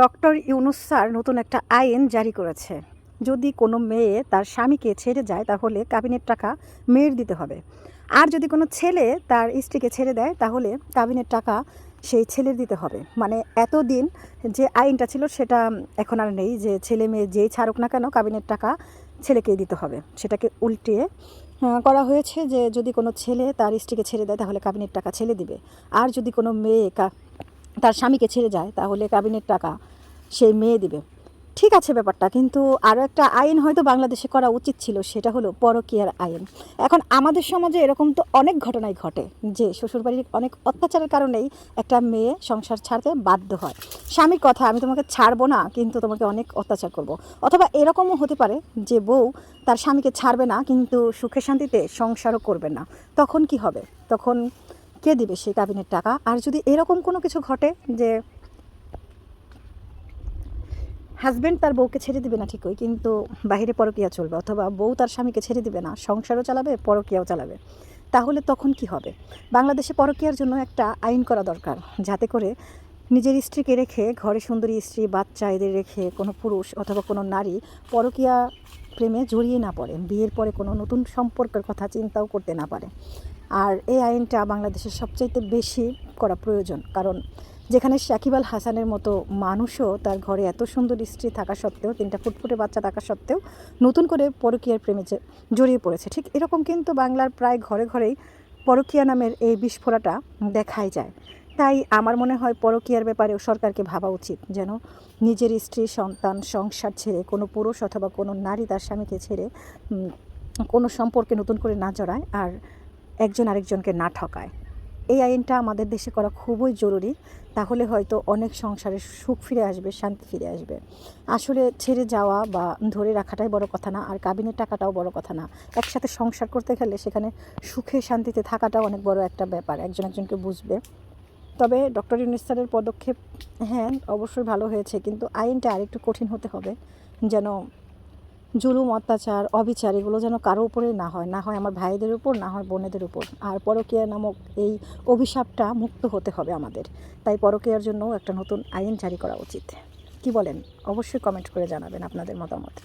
Doctor Yunus sir নতুন একটা আইন জারি করেছে। যদি কোনো মেয়ে তার স্বামীকে ছেড়ে যায় তাহলে কাবিনের টাকা মেয়ের দিতে হবে। আর যদি কোনো ছেলে তার স্ত্রীকে ছেড়ে দেয় তাহলে কাবিনের টাকা সেই ছেলের দিতে হবে। মানে এতদিন যে আইনটা ছিল সেটা এখন আর নেই, যে ছেলে মেয়ে যেই ছাড়ুক না কেন কাবিনের টাকা ছেলেকেই দিতে হবে। সেটাকে উল্টিয়ে করা হয়েছে যে যদি কোনো ছেলে তার স্ত্রীকে ছেড়ে দেয় তাহলে কাবিনের টাকা ছেলে দিবে। আর যদি কোনো মেয়ে তার স্বামীকে ছেড়ে যায় তাহলে কাবিনের টাকা সেই মেয়ে দিবে। ঠিক আছে ব্যাপারটা, কিন্তু আরও একটা আইন হয়তো বাংলাদেশে করা উচিত ছিল, সেটা হলো পরকীয়ার আইন। এখন আমাদের সমাজে এরকম তো অনেক ঘটনাই ঘটে যে শ্বশুরবাড়ির অনেক অত্যাচারের কারণেই একটা মেয়ে সংসার ছাড়তে বাধ্য হয়। স্বামীর কথা, আমি তোমাকে ছাড়বো না কিন্তু তোমাকে অনেক অত্যাচার করব। অথবা এরকমও হতে পারে যে বউ তার স্বামীকে ছাড়বে না কিন্তু সুখে শান্তিতে সংসারও করবে না। তখন কি হবে? তখন কে দিবে সেই কাবিনের টাকা? আর যদি এরকম কোনো কিছু ঘটে যে হাজব্যান্ড তার বউকে ছেড়ে দিবে না ঠিকই, কিন্তু বাইরে পরকীয়া চলবে, অথবা বউ তার স্বামীকে ছেড়ে দিবে না, সংসারও চালাবে পরকীয়াও চালাবে, তাহলে তখন কি হবে? বাংলাদেশে পরকীয়ার জন্য একটা আইন করা দরকার, যাতে করে নিজের স্ত্রীকে রেখে, ঘরে সুন্দরী স্ত্রী বাচ্চা এদের রেখে কোনো পুরুষ অথবা কোনো নারী পরকীয়া প্রেমে জড়িয়ে না পড়ে, বিয়ের পরে কোনো নতুন সম্পর্কের কথা চিন্তাও করতে না পারে। আর এই আইনটা বাংলাদেশের সবচাইতে বেশি করা প্রয়োজন, কারণ যেখানে সাকিব আল হাসানের মতো মানুষও তার ঘরে এত সুন্দর স্ত্রী থাকা সত্ত্বেও, 3টা ফুটফুটে বাচ্চা থাকা সত্ত্বেও নতুন করে পরকীয়ার প্রেমে জড়িয়ে পড়েছে, ঠিক এরকম কিন্তু বাংলার প্রায় ঘরে ঘরেই পরকীয়া নামের এই বিস্ফোরাটা দেখাই যায়। তাই আমার মনে হয় পরকীয়ার ব্যাপারেও সরকারকে ভাবা উচিত, যেন নিজের স্ত্রী সন্তান সংসার ছেড়ে কোনো পুরুষ অথবা কোনো নারী তার স্বামীকে ছেড়ে কোনো সম্পর্কে নতুন করে না জড়ায় আর একজন আরেকজনকে না ঠকায়। এই আইনটা আমাদের দেশে করা খুবই জরুরি, তাহলে হয়তো অনেক সংসারে সুখ ফিরে আসবে, শান্তি ফিরে আসবে। আসলে ছেড়ে যাওয়া বা ধরে রাখাটাই বড় কথা না, আর কাবিনের টাকাটাও বড় কথা না। একসাথে সংসার করতে গেলে সেখানে সুখে শান্তিতে থাকাটাও অনেক বড় একটা ব্যাপার, একজন একজনকে বুঝবে। তবে ডক্টর ইউনূস স্যারের পদক্ষেপ হ্যাঁ অবশ্যই ভালো হয়েছে, কিন্তু আইনটা আরেকটু কঠিন হতে হবে, যেন জুলুম অত্যাচার অবিচার এগুলো যেন কারো উপরেই না হয়, না হয় আমার ভাইদের উপর, না হয় বোনেদের উপর। আর পরকীয়া নামক এই অভিশাপটা মুক্ত হতে হবে আমাদের। তাই পরকীয়ার জন্য একটা নতুন আইন জারি করা উচিত। কি বলেন? অবশ্যই কমেন্ট করে জানাবেন আপনাদের মতামত।